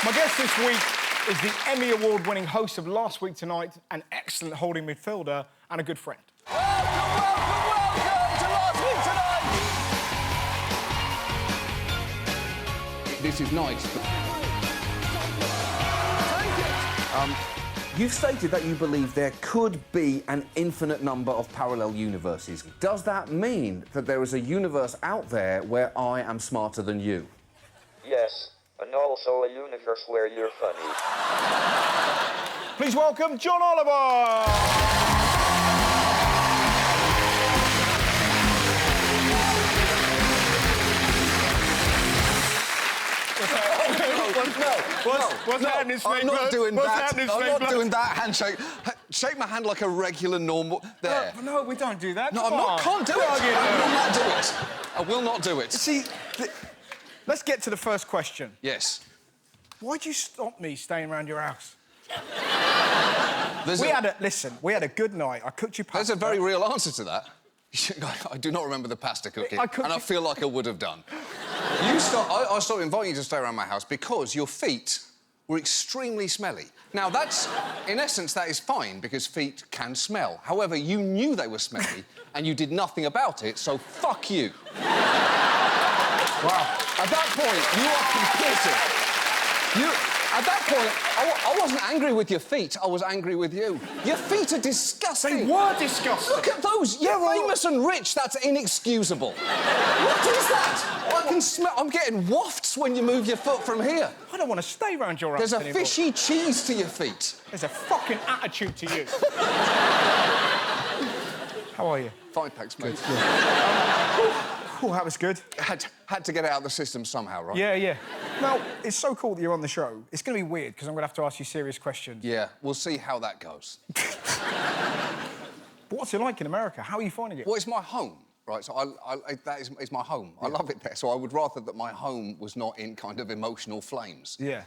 My guest this week is the Emmy Award-winning host of Last Week Tonight, an excellent holding midfielder and a good friend. Welcome to Last Week Tonight! This is nice. You've stated that you believe there could be an infinite number of parallel universes. Does that mean that there is a universe out there where I am smarter than you? Yes, and also a universe where you're funny. Please welcome John Oliver! What's happening, Snake? I'm not doing What's that. happening, I'm Snake not Blood? doing that handshake. Shake my hand like a regular, normal... There. No, we don't do that. No, Come I'm not. on. Can't do it. Come on, I will not do it. I will not do it. See, let's get to the first question. Yes. Why'd you stop me staying around your house? We Listen, we had a good night. I cooked you pasta. There's a very real answer to that. I do not remember the pasta cooking, and I feel like I would have done. I started inviting you to stay around my house because your feet were extremely smelly. Now, that's... In essence, that is fine, because feet can smell. However, you knew they were smelly, and you did nothing about it, so fuck you. Wow. At that point, you are complicit. At that point, I wasn't angry with your feet, I was angry with you. Your feet are disgusting. They were disgusting. Look at those. You're famous and rich. That's inexcusable. What is that? I can smell... I'm getting wafts when you move your foot from here. I don't want to stay around your house There's a anymore. fishy cheese to your feet. There's a fucking attitude to you. How are you? Fine, thanks, mate. Oh, that was good. Had to get it out of the system somehow, right? Yeah. Now, it's so cool that you're on the show. It's going to be weird, because I'm going to have to ask you serious questions. Yeah, we'll see how that goes. But what's it like in America? How are you finding it? Well, it's my home, right? So that is my home. Yeah. I love it there, so I would rather that my home was not in kind of emotional flames. Yeah.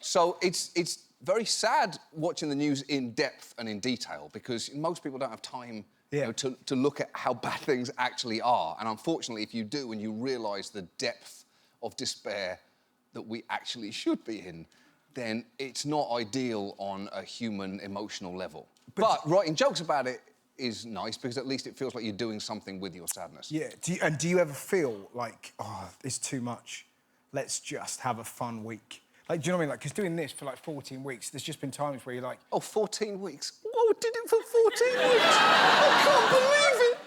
So it's very sad watching the news in depth and in detail, because most people don't have time... Yeah. You know, to look at how bad things actually are. And unfortunately, if you do and you realise the depth of despair that we actually should be in, then it's not ideal on a human emotional level. But writing jokes about it is nice, because at least it feels like you're doing something with your sadness. Yeah. Do you ever feel like, oh, it's too much, let's just have a fun week? Like, do you know what I mean? Like, because doing this for, like, 14 weeks, there's just been times where you're like... Oh, 14 weeks? Oh, I did it for 14 weeks? I can't believe it!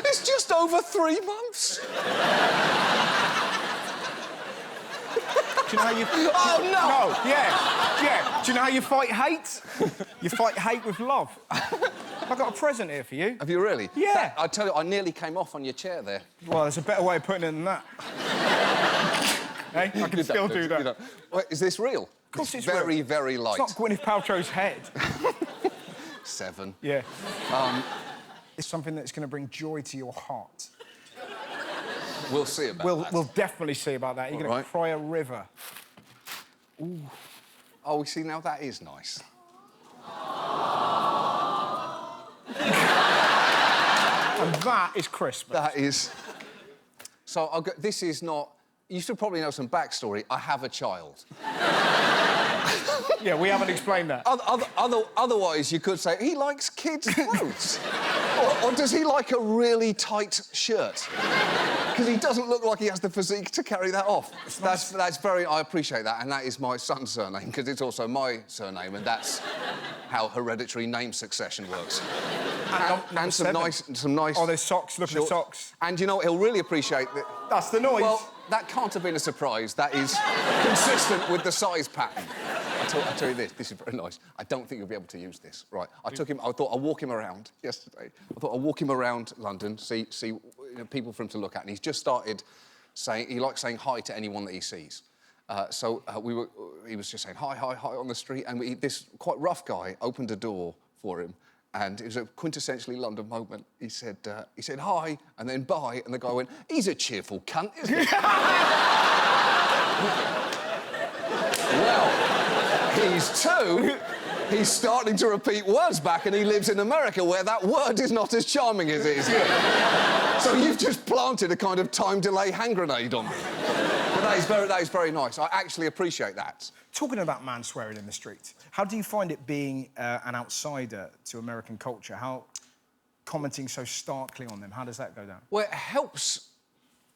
It's just over 3 months. Do you know how you... Oh, no! No, yeah. Do you know how you fight hate? You fight hate with love. I've got a present here for you. Have you really? Yeah. I tell you, I nearly came off on your chair there. Well, there's a better way of putting it than that. Hey, I can still do that. Wait, is this real? Of course it's very, real. very light. It's not Gwyneth Paltrow's head. 7. Yeah. It's something that's going to bring joy to your heart. We'll see about that. We'll definitely see about that. You're going to cry a river. Ooh. Oh, we see, now that is nice. And that is Christmas. That is... So, this is not... You should probably know some backstory. I have a child. Yeah, we haven't explained that. Otherwise, you could say, he likes kids' clothes. or does he like a really tight shirt? Because he doesn't look like he has the physique to carry that off. That's very... I appreciate that, and that is my son's surname, because it's also my surname, and that's how hereditary name succession works. And some nice... Oh, there's socks. Look at the socks. And, you know, he'll really appreciate that... That's the noise. Well, that can't have been a surprise. That is consistent with the size pattern. I'll tell you this is very nice. I don't think you'll be able to use this. Right, I thought I'd walk him around yesterday. I thought I'd walk him around London, see people for him to look at, and he's just started saying... He likes saying hi to anyone that he sees. He was just saying hi on the street, and this quite rough guy opened a door for him, and it was a quintessentially London moment. He said hi, and then bye, and the guy went, he's a cheerful cunt, isn't he? Well, he's 2. He's starting to repeat words back, and he lives in America, where that word is not as charming as it is here. So you've just planted a kind of time delay hand grenade on me. But that is very nice. I actually appreciate that. Talking about man swearing in the street, how do you find it being an outsider to American culture? How commenting so starkly on them, how does that go down? Well, it helps.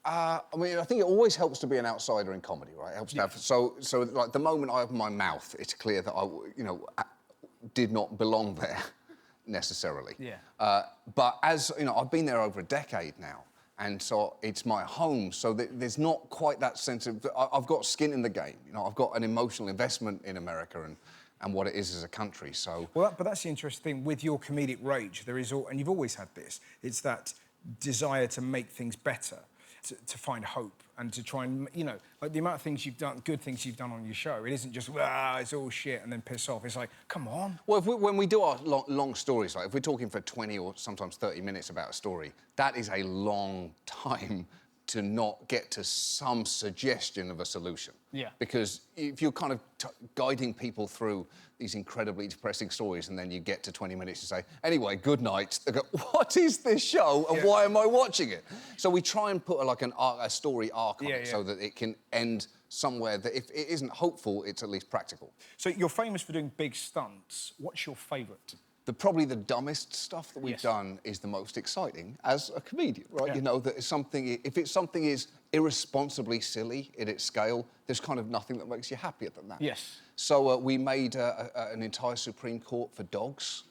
I mean, I think it always helps to be an outsider in comedy, right? It helps to have... So, like, the moment I open my mouth, it's clear that I, you know, did not belong there, necessarily. Yeah. But as, you know, I've been there over a decade now, and so it's my home, so there's not quite that sense of... I've got skin in the game, you know, I've got an emotional investment in America and what it is as a country, so... Well, but that's the interesting thing. With your comedic rage, there is... and you've always had this, it's that desire to make things better. To find hope and to try and, you know, like the amount of things you've done, good things you've done on your show, it isn't just, it's all shit and then piss off. It's like, come on. Well, when we do our long stories, like if we're talking for 20 or sometimes 30 minutes about a story, that is a long time to not get to some suggestion of a solution. Yeah. Because if you're kind of guiding people through these incredibly depressing stories and then you get to 20 minutes and say, anyway, good night, they go, what is this show and why am I watching it? So we try and put a story arc on it so that it can end somewhere that if it isn't hopeful, it's at least practical. So you're famous for doing big stunts. What's your favourite? Probably the dumbest stuff that we've done is the most exciting as a comedian, right? Yeah. You know, that if something is irresponsibly silly in its scale, there's kind of nothing that makes you happier than that. Yes. So we made an entire Supreme Court for dogs.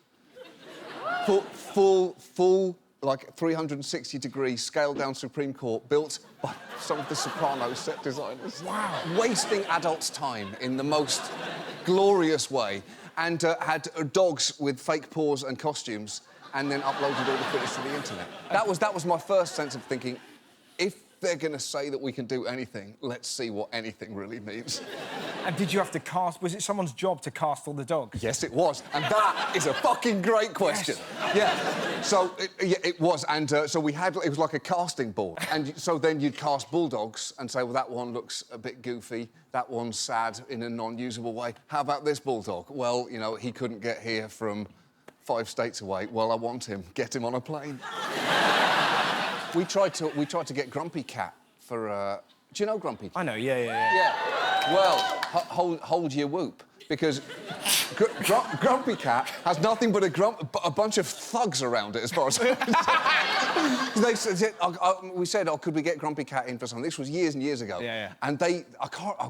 full, like 360-degree scaled-down Supreme Court built by some of the Sopranos set designers. Wow. Wasting adults' time in the most glorious way. And had dogs with fake paws and costumes, and then uploaded all the footage to the internet. That was my first sense of thinking, if they're going to say that we can do anything, let's see what anything really means. And did you have to cast... Was it someone's job to cast all the dogs? Yes, it was. And that is a fucking great question. Yes. Yeah. So, it was. And so we had... It was like a casting board. And so then you'd cast bulldogs and say, well, that one looks a bit goofy. That one's sad in a non-usable way. How about this bulldog? Well, you know, he couldn't get here from 5 states away. Well, I want him. Get him on a plane. We tried to get Grumpy Cat for... do you know Grumpy Cat? I know, yeah. Yeah. Well, hold your whoop, because Grumpy Cat has nothing but a bunch of thugs around it, as far as they said. We said, oh, could we get Grumpy Cat in for something? This was years and years ago. Yeah. And I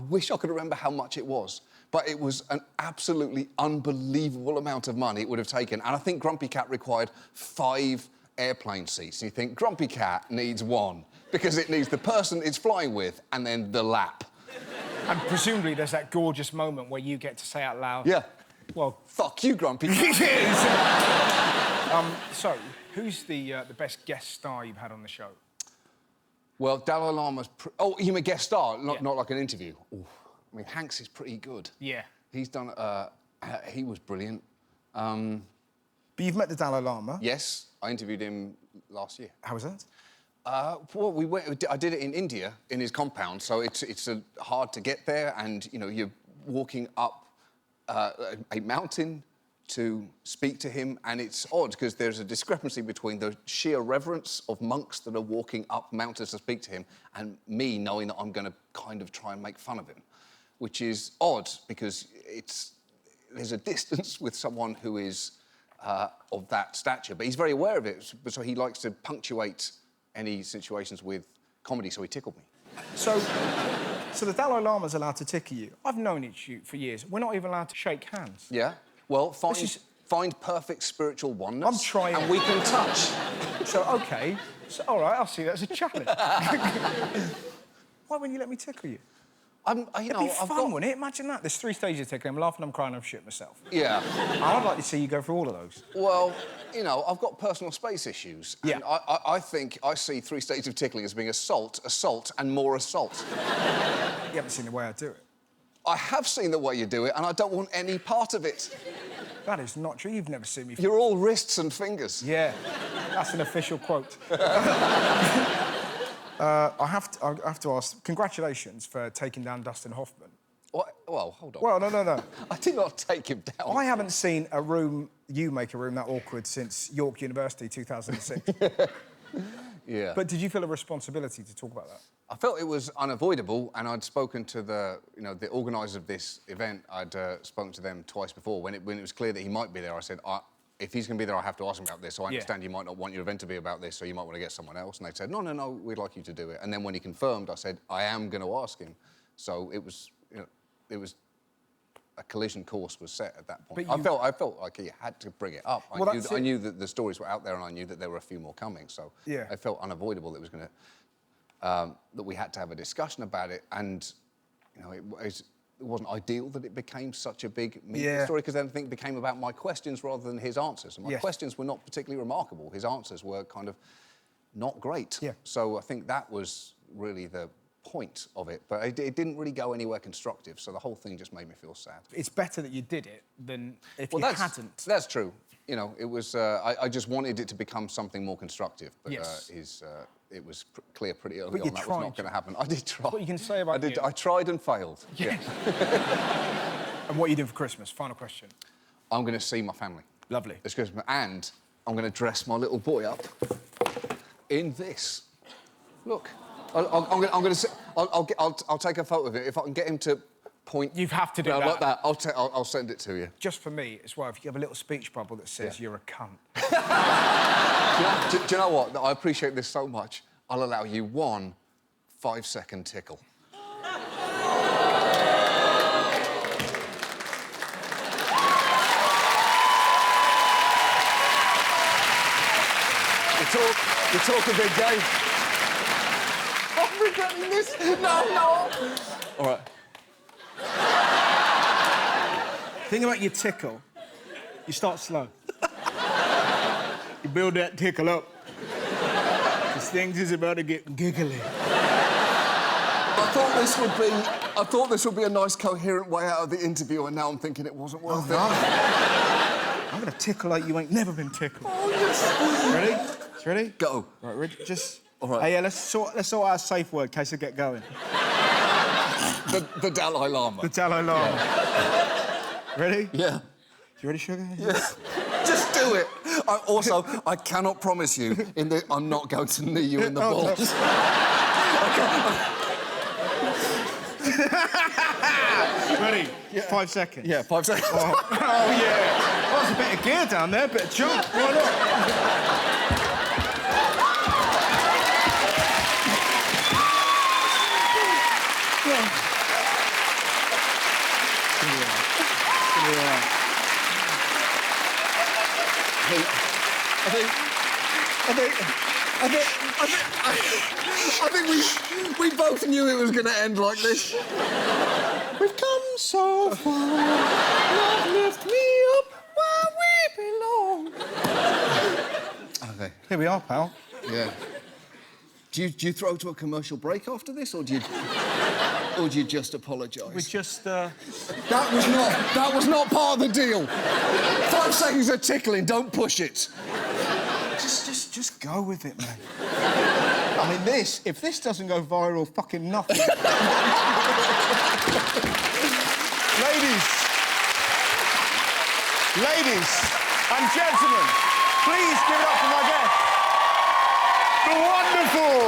wish I could remember how much it was, but it was an absolutely unbelievable amount of money it would have taken. And I think Grumpy Cat required 5 airplane seats. And you think, Grumpy Cat needs 1, because it needs the person it's flying with and then the lap. And presumably there's that gorgeous moment where you get to say out loud... Yeah. Well... Fuck you, Grumpy Cat. So, who's the best guest star you've had on the show? Well, Dalai Lama's... Oh, you mean guest star, not like an interview? Ooh. I mean, Hanks is pretty good. Yeah. He's done... he was brilliant. But you've met the Dalai Lama? Yes, I interviewed him last year. How was that? Well, I did it in India, in his compound, so it's hard to get there, and, you know, you're walking up a mountain to speak to him, and it's odd, because there's a discrepancy between the sheer reverence of monks that are walking up mountains to speak to him and me knowing that I'm going to kind of try and make fun of him, which is odd, because there's a distance with someone who is of that stature, but he's very aware of it, so he likes to punctuate any situations with comedy, so he tickled me. So the Dalai Lama's allowed to tickle you. I've known you for years. We're not even allowed to shake hands. Yeah? Well, find perfect spiritual oneness. I'm trying. And we can touch. So, OK. So, all right, I'll see that as a challenge. Why wouldn't you let me tickle you? It'd be fun, wouldn't it? Imagine that. There's 3 stages of tickling. I'm laughing, I'm crying, I'm shit myself. Yeah. I'd like to see you go through all of those. Well, you know, I've got personal space issues. Yeah. And I think I see 3 stages of tickling as being assault, and more assault. You haven't seen the way I do it. I have seen the way you do it, and I don't want any part of it. That is not true. You've never seen me... You're all wrists and fingers. Yeah. That's an official quote. I have to ask, congratulations for taking down Dustin Hoffman. What? Well, hold on. Well, no. I did not take him down. I haven't seen you make a room that awkward since York University, 2006. Yeah. But did you feel a responsibility to talk about that? I felt it was unavoidable, and I'd spoken to the organisers of this event. I'd spoken to them twice before. When it was clear that he might be there, I said, if he's going to be there, I have to ask him about this. So I understand you might not want your event to be about this, so you might want to get someone else. And they said, no, we'd like you to do it. And then when he confirmed, I said, I am going to ask him. So it was, a collision course was set at that point. I felt like he had to bring it up. I knew that the stories were out there, and I knew that there were a few more coming. So I felt unavoidable that it was going to, that we had to have a discussion about it. And it wasn't ideal that it became such a big media story, because then I think it became about my questions rather than his answers. And my questions were not particularly remarkable. His answers were kind of not great. So I think that was really the point of it, but it didn't really go anywhere constructive, so the whole thing just made me feel sad. It's better that you did it than if you hadn't. That's true. It was... I just wanted it to become something more constructive, but it was clear pretty early on that was not going to happen. I did try. What you can say about you. I tried and failed. Yeah. And what are you doing for Christmas? Final question. I'm going to see my family. Lovely. This Christmas, and I'm going to dress my little boy up in this. Look. I'll take a photo of it. If I can get him to point... You have to do that. Like that. I'll send it to you. Just for me as well, if you have a little speech bubble that says you're a cunt. do you know what? I appreciate this so much. I'll allow you 1 5-second tickle. You talk a big game. I'm regretting this. No. All right. Thing about your tickle, you start slow. You build that tickle up. Because things is about to get giggly. I thought this would be a nice, coherent way out of the interview, and now I'm thinking it wasn't worth it. I'm gonna tickle like you ain't never been tickled. Oh, yes. Ready? Ready? Go. Right, ready? Just... All right. Hey, yeah, let's sort out a safe word in case I get going. The Dalai Lama. The Dalai Lama. Ready? Yeah. You ready, sugar? Yeah. Just do it. I cannot promise you I'm not going to knee you in the balls. Ready? Yeah. 5 seconds. Yeah, 5 seconds. Oh, yeah. Well, there's a bit of gear down there, bit of jump. Why not? I think we both knew it was going to end like this. We've come so far. Love lift me up where we belong. Okay. Here we are, pal. Yeah. Do you throw to a commercial break after this, or do you just apologise? We just, That was not part of the deal. 5 seconds of tickling, don't push it. Just go with it, man. I mean, if this doesn't go viral, fucking nothing. Ladies and gentlemen, please give it up for my guest, the wonderful